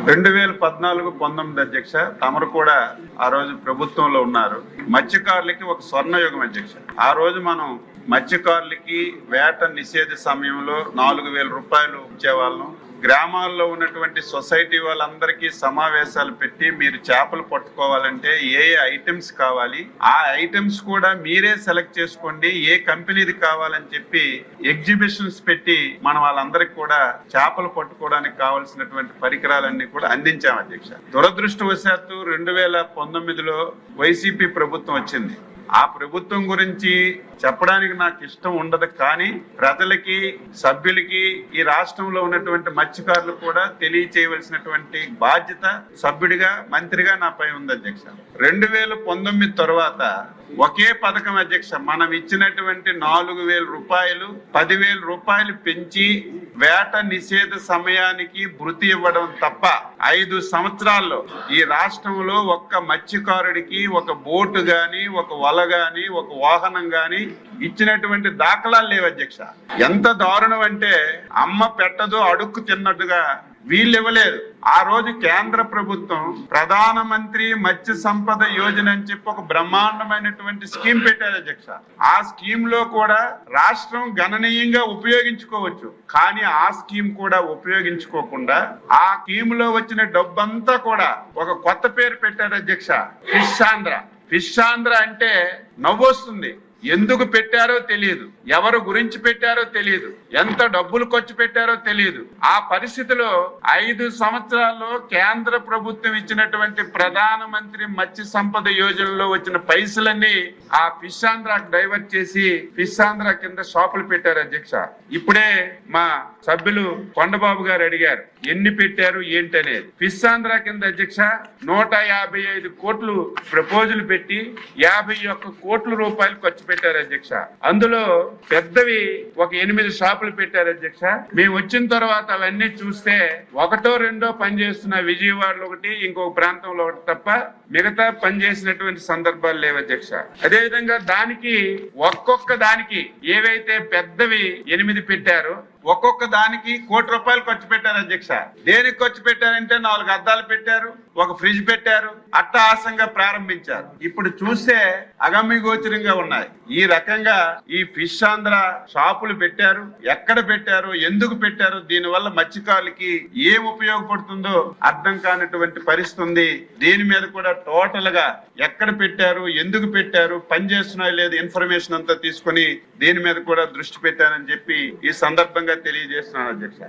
2014-19 అధ్యక్ష, తమరు కూడా ఆ రోజు ప్రభుత్వంలో ఉన్నారు. మత్స్యకారులకి ఒక స్వర్ణయుగం అధ్యక్ష. ఆ రోజు మనం మత్స్యకారులకి వేట నిషేధ సమయంలో 4,000 రూపాయలు ఇచ్చేవాళ్ళం. గ్రామాల్లో ఉన్నటువంటి సొసైటీ వాళ్ళందరికీ సమావేశాలు పెట్టి మీరు చేపలు పట్టుకోవాలంటే ఏ ఐటమ్స్ కావాలి, ఆ ఐటమ్స్ కూడా మీరే సెలెక్ట్ చేసుకోండి, ఏ కంపెనీది కావాలని చెప్పి ఎగ్జిబిషన్స్ పెట్టి మనం వాళ్ళందరికీ కూడా చేపలు పట్టుకోవడానికి కావాల్సినటువంటి పరికరాలన్నీ కూడా అందించాం అధ్యక్ష. దురదృష్టవశాత్తు 2019లో వైసీపీ ప్రభుత్వం వచ్చింది. ఆ ప్రభుత్వం గురించి చెప్పడానికి నాకు ఇష్టం ఉండదు, కానీ ప్రజలకి, సభ్యులకి, ఈ రాష్ట్రంలో ఉన్నటువంటి మత్స్యకారులు కూడా తెలియచేయవలసినటువంటి బాధ్యత సభ్యుడిగా, మంత్రిగా నాపై ఉంది అధ్యక్ష. 2019 తర్వాత ఒకే పథకం అధ్యక్ష, మనం ఇచ్చినటువంటి 4,000 రూపాయలు 10,000 రూపాయలు పెంచి వేట నిషేధ సమయానికి భృతి ఇవ్వడం తప్ప 5 సంవత్సరాల్లో ఈ రాష్ట్రంలో ఒక్క మత్స్యకారుడికి ఒక బోటు గాని, ఒక వల గాని, ఒక వాహనం గాని ఇచ్చినటువంటి దాఖలాలు లేవు అధ్యక్ష. ఎంత దారుణం అంటే అమ్మ పెట్టదు అడుక్కు తిన్నట్టుగా వీళ్ళు ఇవ్వలేదు. ఆ రోజు కేంద్ర ప్రభుత్వం ప్రధానమంత్రి మత్స్య సంపద యోజన అని చెప్పి ఒక బ్రహ్మాండమైనటువంటి స్కీమ్ పెట్టారు అధ్యక్ష. ఆ స్కీమ్ లో కూడా రాష్ట్రం గణనీయంగా ఉపయోగించుకోవచ్చు, కానీ ఆ స్కీమ్ కూడా ఉపయోగించుకోకుండా ఆ స్కీమ్ లో వచ్చిన డబ్బంతా కూడా ఒక కొత్త పేరు పెట్టారు అధ్యక్ష, ఫిష్ ఆంధ్ర. ఫిష్ ఆంధ్ర అంటే నవ్వొస్తుంది. ఎందుకు పెట్టారో తెలియదు, ఎవరు గురించి పెట్టారో తెలియదు, ఎంత డబ్బులు ఖర్చు పెట్టారో తెలియదు. ఆ పరిస్థితిలో 5 సంవత్సరాల్లో కేంద్ర ప్రభుత్వం ఇచ్చినటువంటి ప్రధానమంత్రి మత్స్య సంపద యోజనలో వచ్చిన పైసలన్నీ ఆ ఫిష్ ఆంధ్రాకి డైవర్ట్ చేసి ఫిష్ ఆంధ్ర కింద షాపులు పెట్టారు అధ్యక్ష. ఇప్పుడే మా సభ్యులు కొండబాబు గారు అడిగారు ఎన్ని పెట్టారు ఏంటనేది. ఫిష్ ఆంధ్ర కింద అధ్యక్ష 155 కోట్లు ప్రపోజల్ పెట్టి 51 కోట్ల రూపాయలు ఖర్చు పెట్టారు అధ్యక్ష. అందులో పెద్దవి ఒక 8 షాపులు పెట్టారు అధ్యక్ష. మేము వచ్చిన తర్వాత అవన్నీ చూస్తే 1, 2 పనిచేస్తున్న విజయవాడలో ఒకటి, ఇంకొక ప్రాంతంలో ఒకటి తప్ప మిగతా పనిచేసినటువంటి సందర్భాలు లేవు అధ్యక్ష. అదేవిధంగా దానికి ఒక్కొక్క దానికి ఏవైతే పెద్దవి 8 పెట్టారో ఒక్కొక్క దానికి 1 కోటి రూపాయలు ఖర్చు పెట్టారు అధ్యక్ష. దేనికి ఖర్చు పెట్టారంటే 4 అద్దాలు పెట్టారు, ఒక ఫ్రిడ్జ్ పెట్టారు, అట్టహాసంగా ప్రారంభించారు. ఇప్పుడు చూస్తే అగమ్య గోచరంగా ఉన్నాయి. ఈ రకంగా ఈ ఫిష్ ఆంధ్ర షాపులు పెట్టారు, ఎక్కడ పెట్టారు, ఎందుకు పెట్టారు, దీనివల్ల మత్స్యకారులకి ఏం ఉపయోగపడుతుందో అర్థం కానటువంటి పరిస్థితి ఉంది. దీని మీద కూడా టోటల్ గా ఎక్కడ పెట్టారు, ఎందుకు పెట్టారు, పనిచేస్తున్నాయో లేదు ఇన్ఫర్మేషన్ అంతా తీసుకుని దీని మీద కూడా దృష్టి పెట్టారని చెప్పి ఈ సందర్భంగా తెలియజేస్తున్నాను అధ్యక్ష.